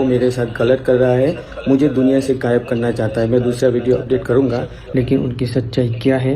वो मेरे साथ गलत कर रहा है, मुझे दुनिया से गायब करना चाहता है। मैं दूसरा वीडियो अपडेट करूंगा, लेकिन उनकी सच्चाई क्या है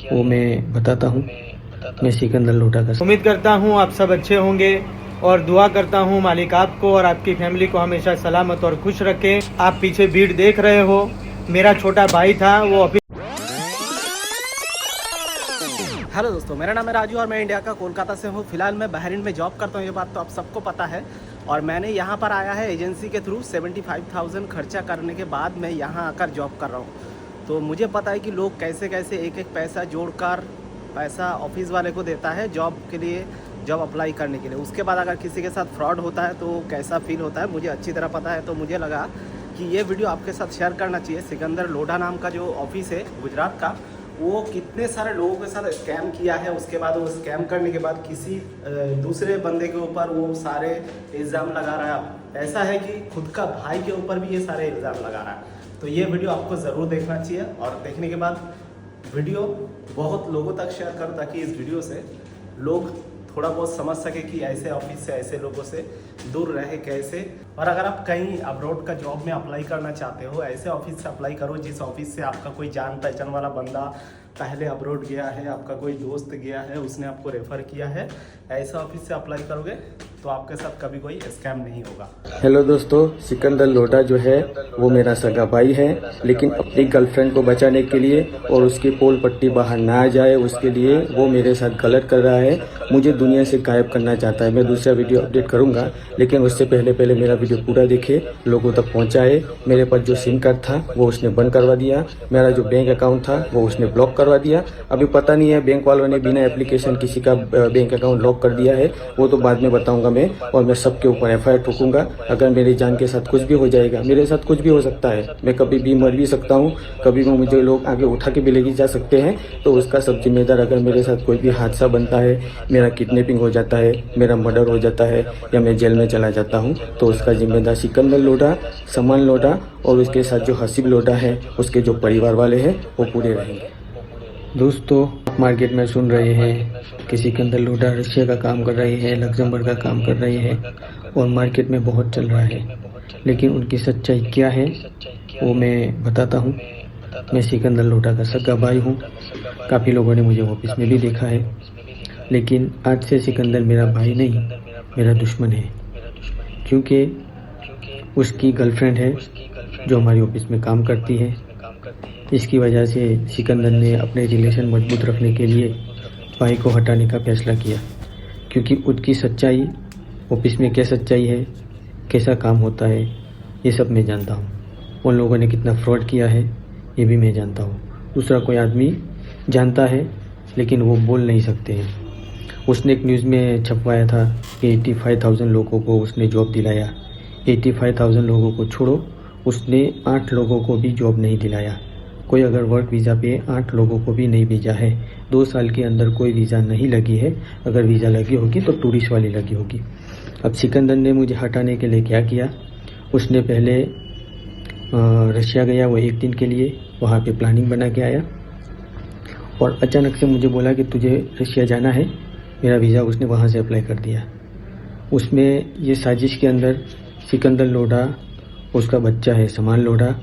वो मैं बताता हूँ। मैं सिकंदर लोटा का उम्मीद करता हूँ आप सब अच्छे होंगे और दुआ करता हूँ मालिक आपको और आपकी फैमिली को हमेशा सलामत और खुश रखे। आप पीछे भीड़ देख रहे हो, मेरा छोटा भाई था वो अभी। हेलो दोस्तों, मेरा नाम है राजू और मैं इंडिया का कोलकाता से हूँ। फिलहाल मैं बहरीन में जॉब करता हूँ, ये बात तो आप सबको पता है। और मैंने यहाँ पर आया है एजेंसी के थ्रू 75,000 खर्चा करने के बाद मैं यहाँ आकर जॉब कर रहा हूँ। तो मुझे पता है कि लोग कैसे कैसे एक एक पैसा जोड़कर पैसा ऑफिस वाले को देता है जॉब के लिए, जॉब अप्लाई करने के लिए। उसके बाद अगर किसी के साथ फ्रॉड होता है तो कैसा फील होता है मुझे अच्छी तरह पता है। तो मुझे लगा कि ये वीडियो आपके साथ शेयर करना चाहिए। सिकंदर लोढ़ा नाम का जो ऑफिस है गुजरात का, वो कितने सारे लोगों के साथ स्कैम किया है। उसके बाद वो स्कैम करने के बाद किसी दूसरे बंदे के ऊपर वो सारे इल्ज़ाम लगा रहा है। ऐसा है कि खुद का भाई के ऊपर भी ये सारे इल्ज़ाम लगा रहा है। तो ये वीडियो आपको ज़रूर देखना चाहिए और देखने के बाद वीडियो बहुत लोगों तक शेयर करो ताकि इस वीडियो से लोग थोड़ा बहुत समझ सके कि ऐसे ऑफिस से, ऐसे लोगों से दूर रहे कैसे। और अगर आप कहीं अब्रॉड का जॉब में अप्लाई करना चाहते हो, ऐसे ऑफिस से अप्लाई करो जिस ऑफिस से आपका कोई जान पहचान वाला बंदा पहले अब्रॉड गया है, आपका कोई दोस्त गया है, उसने आपको रेफ़र किया है। ऐसे ऑफिस से अप्लाई करोगे तो आपके साथ कभी कोई स्कैम नहीं होगा। हेलो दोस्तों, सिकंदर लोटा जो है वो मेरा सगा भाई है, लेकिन अपनी गर्लफ्रेंड को बचाने के लिए और उसकी पोल पट्टी बाहर ना आ जाए उसके लिए वो मेरे साथ गलत कर रहा है, मुझे दुनिया से गायब करना चाहता है। मैं दूसरा वीडियो अपडेट करूंगा, लेकिन उससे पहले मेरा वीडियो पूरा देखे, लोगों तक पहुंचाए। मेरे पास जो सिम कार्ड था वो उसने बंद करवा दिया, मेरा जो बैंक अकाउंट था वो उसने ब्लॉक करवा दिया। अभी पता नहीं है बैंक वालों ने बिना एप्लीकेशन किसी का बैंक अकाउंट लॉक कर दिया है, वो तो बाद में बताऊंगा मैं। और मैं सबके ऊपर FIR ठोकूंगा। अगर मेरी जान के साथ कुछ भी हो जाएगा, मेरे साथ कुछ भी हो सकता है, मैं कभी भी मर भी सकता हूँ, कभी भी मुझे लोग आगे उठा के भी लेके जा सकते हैं। तो उसका सब जिम्मेदार, अगर मेरे साथ कोई भी हादसा बनता है, मेरा किडनैपिंग हो जाता है, मेरा मर्डर हो जाता है या मैं जेल में चला जाता हूँ, तो उसका जिम्मेदार सिकंदर लोटा, समान लोटा और उसके साथ जो हसीब लोटा है, उसके जो परिवार वाले हैं वो पूरे रहेंगे। दोस्तों, मार्केट में सुन रहे हैं कि सिकंदर लोटा रशिया का काम कर रहे हैं, लग्जमबर्ग का काम कर रहे हैं और मार्केट में बहुत चल रहा है, लेकिन उनकी सच्चाई क्या है वो मैं बताता हूँ। मैं सिकंदर लोटा का सगा भाई हूँ। काफ़ी लोगों ने मुझे ऑफिस में भी देखा है, लेकिन आज से सिकंदर मेरा भाई नहीं, मेरा दुश्मन है। क्योंकि उसकी गर्लफ्रेंड है जो हमारी ऑफिस में काम करती है। इसकी वजह से सिकंदर ने अपने रिलेशन मजबूत रखने के लिए भाई को हटाने का फैसला किया, क्योंकि उसकी सच्चाई, ऑफिस में क्या सच्चाई है, कैसा काम होता है, ये सब मैं जानता हूँ। उन लोगों ने कितना फ्रॉड किया है ये भी मैं जानता हूँ। दूसरा कोई आदमी जानता है लेकिन वो बोल नहीं सकते हैं। उसने एक न्यूज़ में छपवाया था कि 85,000 लोगों को उसने जॉब दिलाया। 85,000 लोगों को छोड़ो, उसने 8 लोगों को भी जॉब नहीं दिलाया। कोई अगर वर्क वीज़ा पे 8 लोगों को भी नहीं भेजा है। 2 साल के अंदर कोई वीज़ा नहीं लगी है। अगर वीज़ा लगी होगी तो टूरिस्ट वाली लगी होगी। अब सिकंदर ने मुझे हटाने के लिए क्या किया, उसने पहले रशिया गया वो 1 दिन के लिए, वहाँ पे प्लानिंग बना के आया और अचानक से मुझे बोला कि तुझे रशिया जाना है। मेरा वीज़ा उसने वहाँ से अप्लाई कर दिया। उसमें ये साजिश के अंदर सिकंदर लोटा, उसका बच्चा है समान लोटा,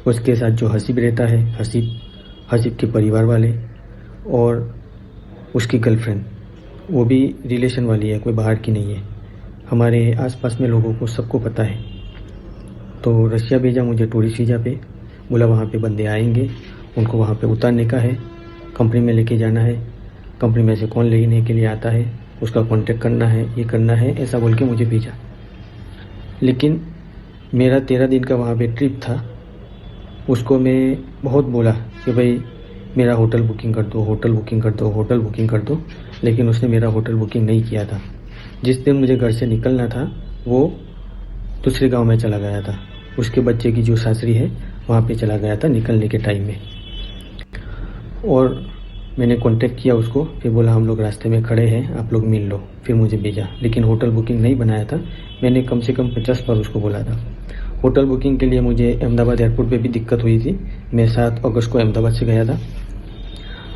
उसके साथ जो हसीब रहता है, हसीब के परिवार वाले और उसकी गर्लफ्रेंड, वो भी रिलेशन वाली है, कोई बाहर की नहीं है। हमारे आसपास में लोगों को सबको पता है। तो रशिया भेजा मुझे टूरिस्ट वीज़ा पे, बोला वहाँ पे बंदे आएंगे, उनको वहाँ पे उतारने का है, कंपनी में लेके जाना है, कंपनी में से कौन लेने के लिए आता है उसका कांटेक्ट करना है, ये करना है, ऐसा बोल के मुझे भेजा। लेकिन मेरा 13 दिन का वहाँ पे ट्रिप था। उसको मैं बहुत बोला कि भाई मेरा होटल बुकिंग कर दो, होटल बुकिंग कर दो, होटल बुकिंग कर दो, लेकिन उसने मेरा होटल बुकिंग नहीं किया था। जिस दिन मुझे घर से निकलना था वो दूसरे गांव में चला गया था। उसके बच्चे की जो सासरी है वहाँ पे चला गया था निकलने के टाइम में। और मैंने कांटेक्ट किया उसको, फिर बोला हम लोग रास्ते में खड़े हैं, आप लोग मिल लो। फिर मुझे भेजा, लेकिन होटल बुकिंग नहीं बनाया था। मैंने कम से कम 50 बार उसको बोला था। होटल बुकिंग के लिए मुझे अहमदाबाद एयरपोर्ट पे भी दिक्कत हुई थी। मैं 7 अगस्त को अहमदाबाद से गया था,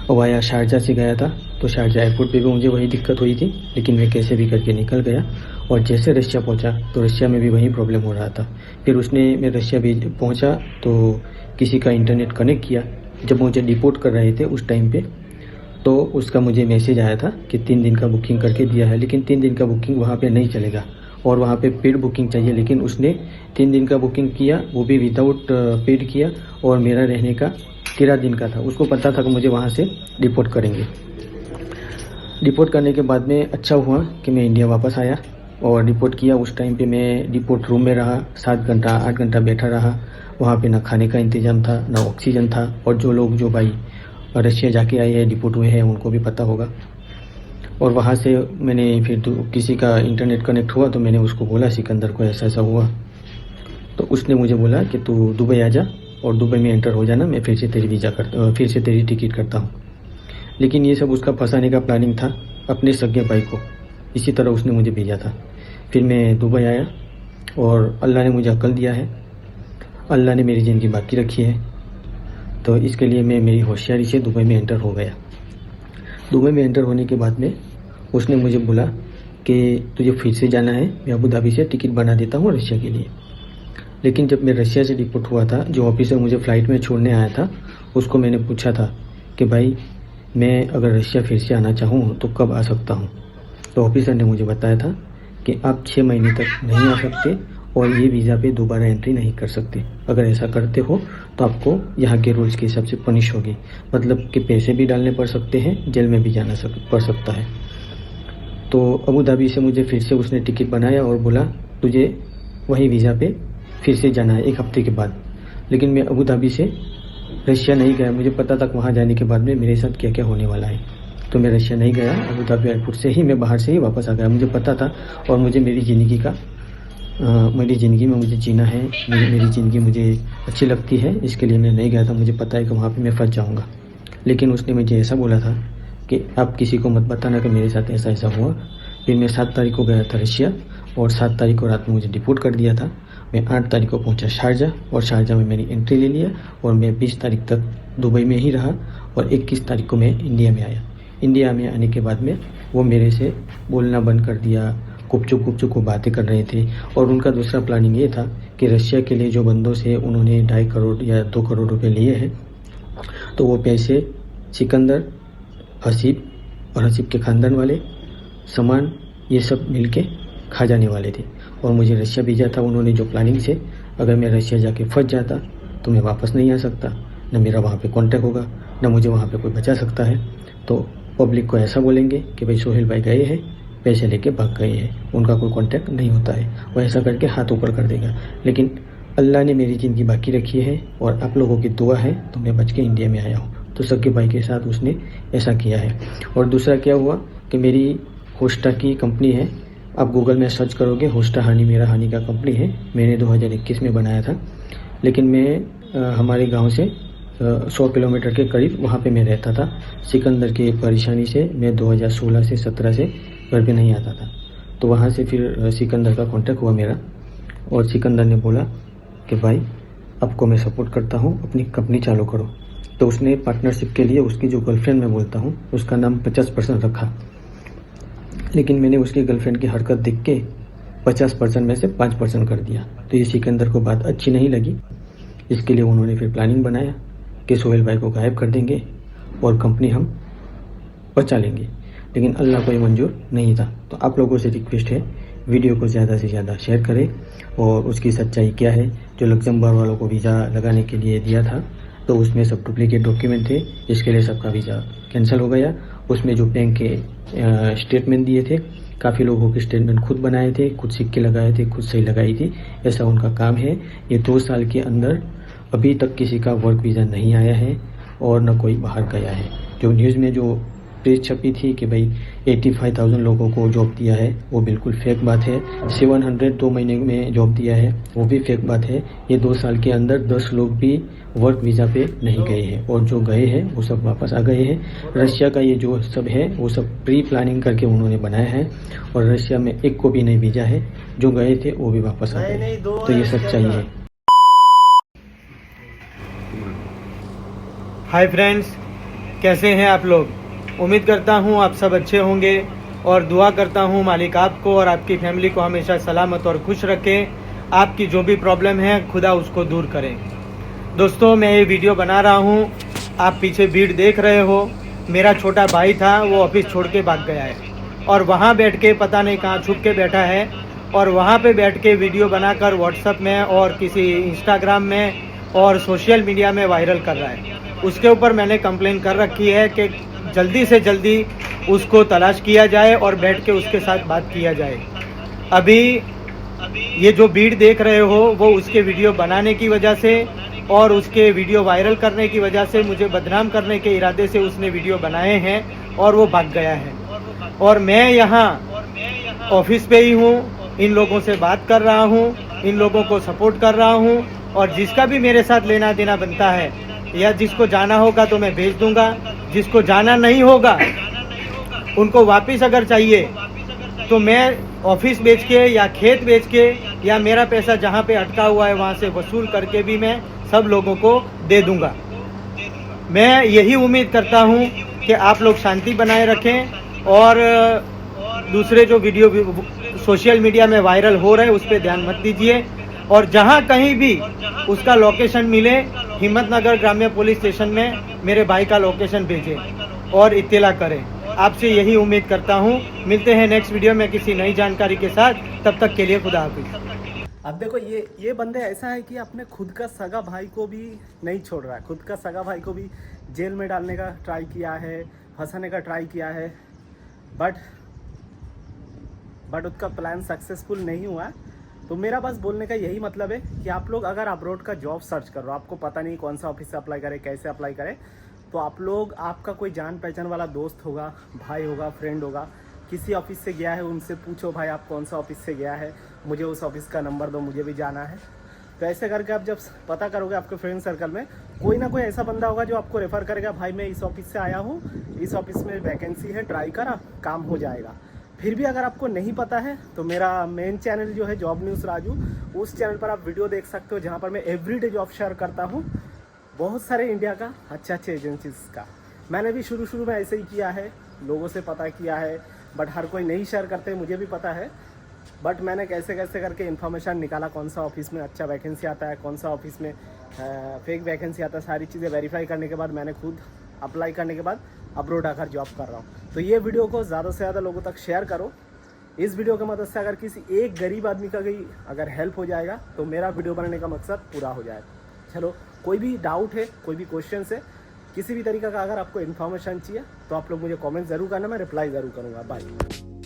वाया शारजा से गया था, तो शारजा एयरपोर्ट पे भी मुझे वही दिक्कत हुई थी, लेकिन मैं कैसे भी करके निकल गया और जैसे रशिया पहुंचा तो रशिया में भी वही प्रॉब्लम हो रहा था। फिर मैं रशिया भी पहुंचा तो किसी का इंटरनेट कनेक्ट किया। जब मुझे डिपोर्ट कर रहे थे उस टाइम पे, तो उसका मुझे मैसेज आया था कि 3 दिन का बुकिंग करके दिया है, लेकिन 3 दिन का बुकिंग वहाँ पे नहीं चलेगा और वहाँ पे पेड बुकिंग चाहिए। लेकिन उसने 3 दिन का बुकिंग किया, वो भी विदाउट पेड किया, और मेरा रहने का 13 दिन का था। उसको पता था कि मुझे वहाँ से डिपोर्ट करेंगे। डिपोर्ट करने के बाद में अच्छा हुआ कि मैं इंडिया वापस आया और डिपोर्ट किया। उस टाइम पे मैं डिपोर्ट रूम में रहा, 7 घंटा 8 घंटा बैठा रहा। वहाँ पे ना खाने का इंतज़ाम था, ना ऑक्सीजन था। और जो भाई रशिया जाके आए हैं, डिपोर्ट हुए हैं, उनको भी पता होगा। और वहाँ से मैंने फिर किसी का इंटरनेट कनेक्ट हुआ तो मैंने उसको बोला सिकंदर को ऐसा ऐसा हुआ। तो उसने मुझे बोला कि तू दुबई आ जा और दुबई में एंटर हो जाना, मैं फिर से तेरी टिकट करता हूँ। लेकिन ये सब उसका फंसाने का प्लानिंग था अपने सगे भाई को। इसी तरह उसने मुझे भेजा था। फिर मैं दुबई आया और अल्लाह ने मुझे अक्ल दिया है, अल्लाह ने मेरी ज़िंदगी बाकी रखी है। तो इसके लिए मैं मेरी होशियारी से दुबई में एंटर हो गया। दुबई में एंटर होने के बाद में उसने मुझे बोला कि तुझे फिर से जाना है, मैं अबू धाबी से टिकट बना देता हूँ रशिया के लिए। लेकिन जब मैं रशिया से डिपोर्ट हुआ था, जो ऑफिसर मुझे फ़्लाइट में छोड़ने आया था, उसको मैंने पूछा था कि भाई मैं अगर रशिया फिर से आना चाहूँ तो कब आ सकता हूँ। तो ऑफिसर ने मुझे बताया था कि आप 6 महीने तक नहीं आ सकते और ये वीज़ा पे दोबारा एंट्री नहीं कर सकते। अगर ऐसा करते हो तो आपको यहाँ के रूल्स के हिसाब से पनिश होगी, मतलब कि पैसे भी डालने पड़ सकते हैं, जेल में भी जाना पड़ सकता है। तो अबू धाबी से मुझे फिर से उसने टिकट बनाया और बोला तुझे वही वीज़ा पे फिर से जाना है 1 हफ्ते के बाद। लेकिन मैं अबू धाबी से रशिया नहीं गया। मुझे पता था कि वहाँ जाने के बाद में मेरे साथ क्या क्या होने वाला है। तो मैं रशिया नहीं गया। अबू धाबी एयरपोर्ट से ही मैं बाहर से ही वापस आ गया। मुझे पता था और मुझे मेरी ज़िंदगी में मुझे जीना है, मेरी ज़िंदगी मुझे अच्छी लगती है, इसके लिए मैं नहीं गया था। मुझे पता है कि वहाँ पे मैं फंस जाऊँगा। लेकिन उसने मुझे ऐसा बोला था कि आप किसी को मत बताना कि मेरे साथ ऐसा ऐसा हुआ। फिर मैं 7 तारीख को गया था रशिया और 7 तारीख को रात में मुझे डिपोर्ट कर दिया था। मैं 8 तारीख को पहुंचा शारजा और शारजा में मेरी एंट्री ले लिया और मैं 20 तारीख तक दुबई में ही रहा और 21 तारीख को मैं इंडिया में आया। इंडिया में आने के बाद में वो मेरे से बोलना बंद कर दिया, गुपचुप को बातें कर रहे थे। और उनका दूसरा प्लानिंग ये था कि रशिया के लिए जो बंदों से उन्होंने 2.5 करोड़ या 2 करोड़ रुपए लिए हैं, तो वो पैसे सिकंदर, हसीब और हसीब के ख़ानदान वाले, सामान, ये सब मिलके खा जाने वाले थे। और मुझे रशिया भेजा था उन्होंने जो प्लानिंग से, अगर मैं रशिया जाके फंस जाता तो मैं वापस नहीं आ सकता, न मेरा वहाँ पे कांटेक्ट होगा, न मुझे वहाँ पे कोई बचा सकता है। तो पब्लिक को ऐसा बोलेंगे कि भाई सोहेल भाई गए हैं, पैसे लेके भाग गए हैं, उनका कोई कांटेक्ट नहीं होता है। वो ऐसा करके हाथ ऊपर कर देगा। लेकिन अल्लाह ने मेरी ज़िंदगी बाकी रखी है और आप लोगों की दुआ है तो मैं बच के इंडिया में आया हूँ। तो सगे भाई के साथ उसने ऐसा किया है। और दूसरा क्या हुआ कि मेरी होस्टा की कंपनी है, आप गूगल में सर्च करोगे, होस्टा हानी मेरा हानी का कंपनी है। मैंने 2021 में बनाया था। लेकिन मैं हमारे गांव से 100 किलोमीटर के करीब वहाँ पे मैं रहता था। सिकंदर की परेशानी से मैं 2016 से 17 से घर पे नहीं आता था। तो वहाँ से फिर सिकंदर का कांटेक्ट हुआ मेरा और सिकंदर ने बोला कि भाई आपको मैं सपोर्ट करता हूँ, अपनी कंपनी चालू करो। तो उसने पार्टनरशिप के लिए उसकी जो गर्लफ्रेंड मैं बोलता हूँ उसका नाम 50% रखा। लेकिन मैंने उसकी गर्लफ्रेंड की हरकत देख के 50% में से 5% कर दिया। तो ये सिकंदर को बात अच्छी नहीं लगी। इसके लिए उन्होंने फिर प्लानिंग बनाया कि सोहेल भाई को गायब कर देंगे और कंपनी हम बचा लेंगे। लेकिन अल्लाह को ये मंजूर नहीं था। तो आप लोगों से रिक्वेस्ट है, वीडियो को ज़्यादा से ज़्यादा शेयर करें और उसकी सच्चाई क्या है। जो लग्जमबर्ग वालों को वीज़ा लगाने के लिए दिया था तो उसमें सब डुप्लीकेट डॉक्यूमेंट थे, इसके लिए सबका वीज़ा कैंसिल हो गया। उसमें जो बैंक के स्टेटमेंट दिए थे, काफ़ी लोगों के स्टेटमेंट खुद बनाए थे, खुद सिक्के लगाए थे, खुद सही लगाई थी। ऐसा उनका काम है। ये 2 साल के अंदर अभी तक किसी का वर्क वीज़ा नहीं आया है और न कोई बाहर गया है। जो न्यूज़ में जो प्रेस छपी थी कि भाई 85,000 लोगों को जॉब दिया है, वो बिल्कुल फेक बात है। 700 2 महीने में जॉब दिया है, वो भी फेक बात है। ये 2 साल के अंदर 10 लोग भी वर्क वीज़ा पे नहीं गए हैं और जो गए हैं वो सब वापस आ गए हैं। रशिया का ये जो सब है वो सब प्री प्लानिंग करके उन्होंने बनाया है और रशिया में एक को भी नहीं भेजा है। जो गए थे वो भी वापस आ गए। तो ये सच्चाई है। हाय फ्रेंड्स, कैसे हैं आप लोग? उम्मीद करता हूँ आप सब अच्छे होंगे और दुआ करता हूँ मालिक आपको और आपकी फैमिली को हमेशा सलामत और खुश रखे। आपकी जो भी प्रॉब्लम है खुदा उसको दूर करे। दोस्तों, मैं ये वीडियो बना रहा हूँ, आप पीछे भीड़ देख रहे हो। मेरा छोटा भाई था, वो ऑफिस छोड़ के भाग गया है और वहाँ बैठ के पता नहीं कहाँ छुप के बैठा है और वहाँ पे बैठ के वीडियो बनाकर व्हाट्सएप में और किसी इंस्टाग्राम में और सोशल मीडिया में वायरल कर रहा है। उसके ऊपर मैंने कंप्लेन कर रखी है कि जल्दी से जल्दी उसको तलाश किया जाए और बैठ के उसके साथ बात किया जाए। अभी ये जो भीड़ देख रहे हो वो उसके वीडियो बनाने की वजह से और उसके वीडियो वायरल करने की वजह से, मुझे बदनाम करने के इरादे से उसने वीडियो बनाए हैं और वो भाग गया है। और मैं यहाँ ऑफिस पे ही हूँ, इन लोगों से बात कर रहा हूँ, इन लोगों को सपोर्ट कर रहा हूँ और जिसका भी मेरे साथ लेना देना बनता है या जिसको जाना होगा तो मैं भेज दूंगा, जिसको जाना नहीं होगा उनको वापस अगर चाहिए तो मैं ऑफिस बेच के या खेत बेच के या मेरा पैसा जहाँ पे अटका हुआ है वहाँ से वसूल करके भी मैं सब लोगों को दे दूंगा। मैं यही उम्मीद करता हूँ कि आप लोग शांति बनाए रखें और दूसरे जो वीडियो सोशल मीडिया में वायरल हो रहे हैं उस पर ध्यान मत दीजिए और जहाँ कहीं भी उसका लोकेशन मिले हिम्मतनगर ग्राम्य पुलिस स्टेशन में मेरे भाई का लोकेशन भेजें और इत्तला करें। आपसे यही उम्मीद करता हूँ। मिलते हैं नेक्स्ट वीडियो में किसी नई जानकारी के साथ, तब तक के लिए खुदा हाफिज़। अब देखो ये बंदे ऐसा है कि अपने खुद का सगा भाई को भी नहीं छोड़ रहा है। खुद का सगा भाई को भी जेल में डालने का ट्राई किया है, फंसाने का ट्राई किया है, बट उसका प्लान सक्सेसफुल नहीं हुआ। तो मेरा बस बोलने का यही मतलब है कि आप लोग अगर अब्रॉड का जॉब सर्च कर रहे हो, आपको पता नहीं कौन सा ऑफिस से अप्लाई करें, कैसे अप्लाई करें, तो आप लोग, आपका कोई जान पहचान वाला दोस्त होगा, भाई होगा, फ्रेंड होगा, किसी ऑफिस से गया है, उनसे पूछो भाई आप कौन सा ऑफिस से गया है, मुझे उस ऑफिस का नंबर दो, मुझे भी जाना है। तो ऐसे करके आप जब पता करोगे आपके फ्रेंड सर्कल में कोई ना कोई ऐसा बंदा होगा जो आपको रेफ़र करेगा, भाई मैं इस ऑफिस से आया हूँ, इस ऑफिस में वैकेंसी है, ट्राई करा, काम हो जाएगा। फिर भी अगर आपको नहीं पता है तो मेरा मेन चैनल जो है जॉब न्यूज़ राजू, उस चैनल पर आप वीडियो देख सकते हो जहाँ पर मैं एवरीडे जॉब शेयर करता हूँ, बहुत सारे इंडिया का अच्छे एजेंसीज का। मैंने भी शुरू में ऐसे ही किया है, लोगों से पता किया है, बट हर कोई नहीं शेयर करते, मुझे भी पता है। बट मैंने कैसे करके इन्फॉर्मेशन निकाला, कौन सा ऑफिस में अच्छा वैकेंसी आता है, कौन सा ऑफिस में फेक वैकेंसी आता है, सारी चीज़ें वेरीफाई करने के बाद मैंने खुद अप्लाई करने के बाद अब्रॉड आकर जॉब कर रहा हूँ। तो ये वीडियो को ज़्यादा से ज़्यादा लोगों तक शेयर करो। इस वीडियो की मदद से अगर किसी एक गरीब आदमी का कोई अगर हेल्प हो जाएगा तो मेरा वीडियो बनाने का मकसद पूरा हो जाएगा। चलो, कोई भी डाउट है, कोई भी क्वेश्चन है, किसी भी तरीके का अगर आपको इन्फॉर्मेशन चाहिए तो आप लोग मुझे कमेंट ज़रूर करना, मैं रिप्लाई ज़रूर करूँगा। बाय।